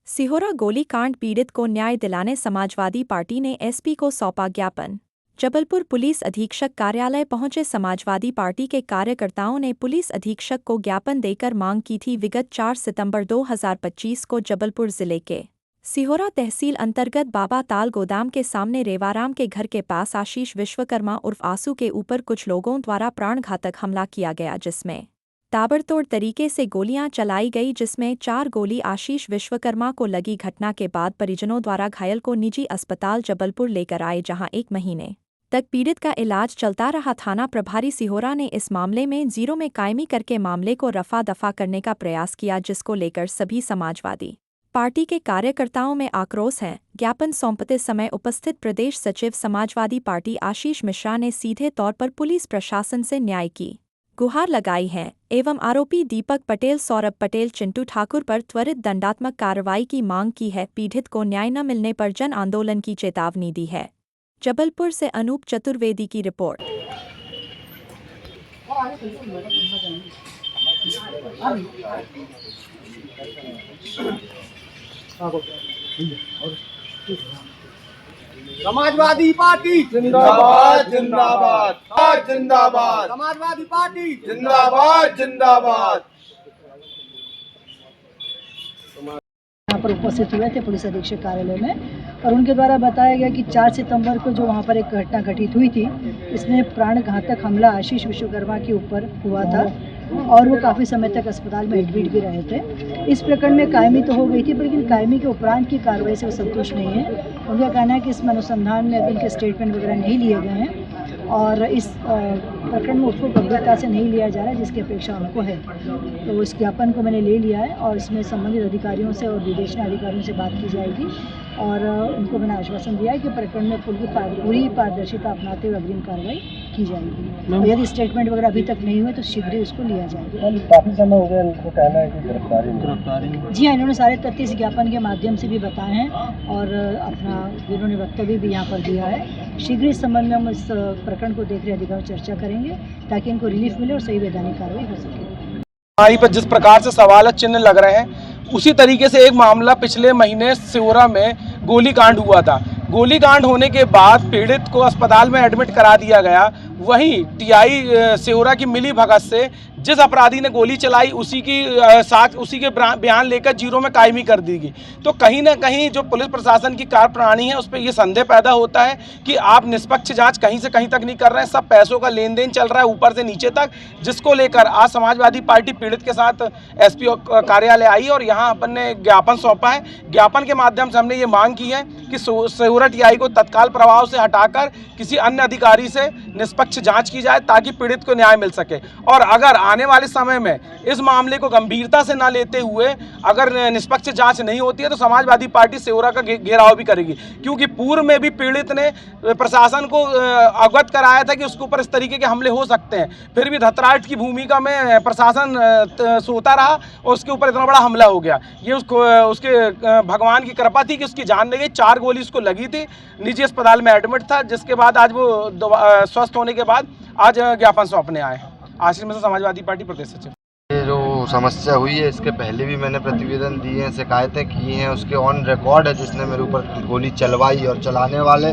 सिहोरा गोलीकांड पीड़ित को न्याय दिलाने समाजवादी पार्टी ने एसपी को सौंपा ज्ञापन। जबलपुर पुलिस अधीक्षक कार्यालय पहुंचे समाजवादी पार्टी के कार्यकर्ताओं ने पुलिस अधीक्षक को ज्ञापन देकर मांग की थी। विगत 4 सितंबर 2025 को जबलपुर जिले के सिहोरा तहसील अंतर्गत बाबा ताल गोदाम के सामने रेवाराम के घर के पास आशीष विश्वकर्मा उर्फ आंसू के ऊपर कुछ लोगों द्वारा प्राणघातक हमला किया गया, जिसमें ताबड़तोड़ तरीके से गोलियां चलाई गई, जिसमें 4 गोली आशीष विश्वकर्मा को लगी। घटना के बाद परिजनों द्वारा घायल को निजी अस्पताल जबलपुर लेकर आए, जहां 1 महीने तक पीड़ित का इलाज चलता रहा। थाना प्रभारी सिहोरा ने इस मामले में जीरो में कायमी करके मामले को रफा दफा करने का प्रयास किया, जिसको लेकर सभी समाजवादी पार्टी के कार्यकर्ताओं में आक्रोश है। ज्ञापन सौंपते समय उपस्थित प्रदेश सचिव समाजवादी पार्टी आशीष मिश्रा ने सीधे तौर पर पुलिस प्रशासन से न्याय की गुहार लगाई है एवं आरोपी दीपक पटेल, सौरभ पटेल, चिंटू ठाकुर पर त्वरित दंडात्मक कार्रवाई की मांग की है। पीड़ित को न्याय न मिलने पर जन आंदोलन की चेतावनी दी है। जबलपुर से अनूप चतुर्वेदी की रिपोर्ट। समाजवादी पार्टी जिंदाबाद जिंदाबाद जिंदाबाद। समाजवादी पार्टी जिंदाबाद जिंदाबाद। यहाँ पर उपस्थित हुए थे पुलिस अधीक्षक कार्यालय में, और उनके द्वारा बताया गया कि 4 सितंबर को जो वहाँ पर एक घटना घटित हुई थी, इसमें प्राणघातक हमला आशीष विश्वकर्मा के ऊपर हुआ था और वो काफ़ी समय तक अस्पताल में एडमिट भी रहे थे। इस प्रकरण में कायमी तो हो गई थी, लेकिन कायमी के उपरांत की कार्रवाई से वो संतुष्ट नहीं है। उनका कहना है कि इसमें अनुसंधान में अभी उनके स्टेटमेंट वगैरह नहीं लिए गए हैं और इस प्रकरण में उसको गंभीरता से नहीं लिया जा रहा है, जिसकी अपेक्षा उनको है। तो इस ज्ञापन को मैंने ले लिया है और इसमें संबंधित अधिकारियों से और विदेशी अधिकारियों से बात की जाएगी और उनको मैंने आश्वासन दिया है कि प्रकरण में पूरी पारदर्शिता अपनाते हुए अग्रिम कार्रवाई की जाएगी। और यदि स्टेटमेंट वगैरह अभी तक नहीं हुए तो शीघ्र ही उसको लिया जाएगा। काफी समय हो गया, इनको कहना है कि गिरफ्तारी। जी हाँ, इन्होंने सारे तथ्य इस ज्ञापन के माध्यम से भी बताए हैं और अपना इन्होंने वक्तव्य भी यहाँ पर दिया है। शीघ्र इस संबंध में हम इस प्रकरण को देख रहे अधिकारियों चर्चा करेंगे ताकि इनको रिलीफ मिले और सही वैधानिक कार्रवाई हो सके। पर जिस प्रकार से सवाल चिन्ह लग रहे हैं, उसी तरीके से एक मामला पिछले महीने सिहोरा में गोलीकांड हुआ था। गोलीकांड होने के बाद पीड़ित को अस्पताल में एडमिट करा दिया गया। वहीं टीआई सिहोरा की मिली भगत से जिस अपराधी ने गोली चलाई उसी के बयान लेकर जीरो में कायमी कर दी गई। तो कहीं ना कहीं जो पुलिस प्रशासन की कार्यप्रणाली है उस पर यह संदेह पैदा होता है कि आप निष्पक्ष जांच कहीं से कहीं तक नहीं कर रहे हैं। सब पैसों का लेन देन चल रहा है ऊपर से नीचे तक, जिसको लेकर आज समाजवादी पार्टी पीड़ित के साथ एसपी कार्यालय आई और यहाँ अपन ने ज्ञापन सौंपा है। ज्ञापन के माध्यम से हमने ये मांग की है कि सिहोरा टीआई को तत्काल प्रभाव से हटाकर किसी अन्य अधिकारी से निष्पक्ष जांच की जाए ताकि पीड़ित को न्याय मिल सके। और अगर आने वाले समय में इस मामले को गंभीरता से न लेते हुए अगर निष्पक्ष जांच नहीं होती है तो समाजवादी पार्टी सिहोरा का घेराव भी करेगी, क्योंकि पूर्व में भी पीड़ित ने प्रशासन को अवगत कराया था कि उसके ऊपर इस तरीके के हमले हो सकते हैं। फिर भी धतराष्ट्र की भूमिका में प्रशासन सोता रहा और उसके ऊपर इतना बड़ा हमला हो गया। ये उसके भगवान की कृपा थी कि उसकी जान नहीं गई। 4 गोली उसको लगी थी, निजी अस्पताल में एडमिट था, जिसके बाद आज वो स्वस्थ होने के बाद आज ज्ञापन सौंपने आए। आशीष मिश्रा, समाजवादी पार्टी प्रदेश सचिव। ये जो समस्या हुई है इसके पहले भी मैंने प्रतिवेदन दिए हैं, शिकायतें की हैं, उसके ऑन रिकॉर्ड है जिसने मेरे ऊपर गोली चलवाई। और चलाने वाले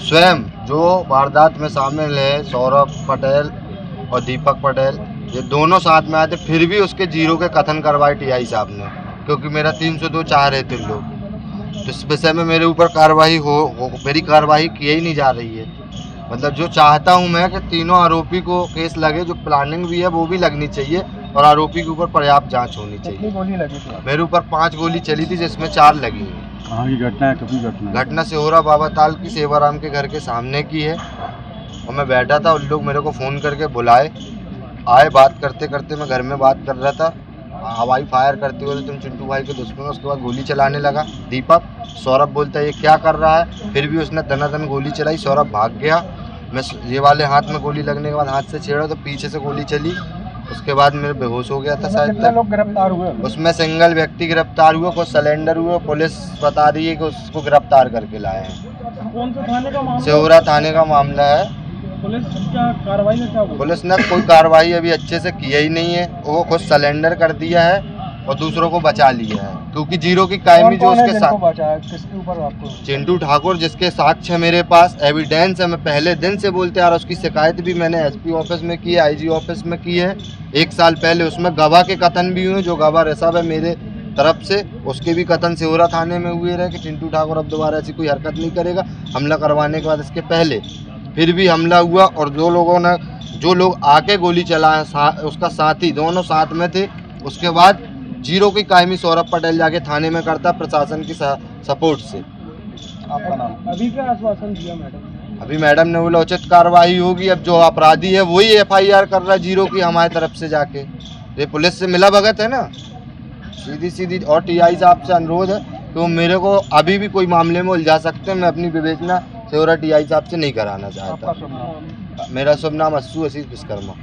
स्वयं जो वारदात में शामिल है, सौरभ पटेल और दीपक पटेल, ये दोनों साथ में आए थे। फिर भी उसके जीरो के कथन करवाए टीआई साहब ने, क्योंकि मेरा 302 चाह रहे थे लोग। तो इस विषय में मेरे ऊपर कार्रवाई मेरी कार्रवाई की ही नहीं जा रही है। मतलब जो चाहता हूं मैं कि तीनों आरोपी को केस लगे, जो प्लानिंग भी है वो भी लगनी चाहिए और आरोपी के ऊपर पर्याप्त जांच होनी चाहिए। कितनी गोली लगी थी? मेरे ऊपर 5 गोली चली थी, जिसमें 4 लगी हैं। कहाँ की घटना है, कभी घटना सिहोरा बाबा ताल की सेवाराम के घर के सामने की है। और मैं बैठा था, उन लोग मेरे को फ़ोन करके बुलाए, आए, बात करते करते मैं घर में बात कर रहा था, हवाई फायर करते हुए तुम चिंटू भाई के दुश्मन। उसके बाद गोली चलाने लगा दीपक। सौरभ बोलता है ये क्या कर रहा है, फिर भी उसने दनादन गोली चलाई। सौरभ भाग गया। मैं ये वाले हाथ में गोली लगने के बाद हाथ से छेड़ा तो पीछे से गोली चली। उसके बाद मेरे बेहोश हो गया था शायद कितने लोग गिरफ्तार हुए? उसमें सिंगल व्यक्ति गिरफ्तार हुआ, कुछ सिलेंडर हुए। पुलिस बता रही है कि उसको गिरफ्तार करके लाए हैं। कौन सा थाने का मामला? सिहोरा थाने का मामला है। पुलिस क्या कार्रवाई में क्या हुआ? पुलिस ने कोई कार्रवाई अभी अच्छे से किया ही नहीं है। वो खुद सिलेंडर कर दिया है और दूसरों को बचा लिया है, क्योंकि जीरो की कायमी जो उसके साथ बचाया, किसके ऊपर आपको? चिंटू ठाकुर, जिसके साक्ष्य मेरे पास एविडेंस है, मैं पहले दिन से बोलते आ रहा, उसकी शिकायत भी मैंने एसपी ऑफिस में की है, आईजी ऑफिस में की है 1 साल पहले। उसमें गवाह के कथन भी हुए, जो गवाह रिसाब है मेरे तरफ से, उसके भी कथन सिहोरा थाने में हुए रहे कि चिंटू ठाकुर अब दोबारा ऐसी कोई हरकत नहीं करेगा। हमला करवाने के बाद इसके पहले फिर भी हमला हुआ, और जो लोग आके गोली चलाए उसका साथी, दोनों साथ में थे। उसके बाद जीरो की कायमी सौरभ पटेल जाके थाने में करता प्रशासन की सपोर्ट से। आपका नाम? अभी क्या आश्वासन दिया मैडम? अभी मैडम ने बोला उचित कार्रवाई होगी। अब जो अपराधी है वही FIR कर रहा है जीरो की हमारी तरफ से जाके। ये पुलिस से मिला भगत है ना, सीधी। और TI साहब से अनुरोध है कि वो मेरे को अभी भी कोई मामले में उलझा सकते हैं। मैं अपनी विवेचना सिहोरा TI साहब से नहीं कराना चाहता। आपका शुभ नाम? मेरा शुभ नाम अस्सू आशीष विश्वकर्मा।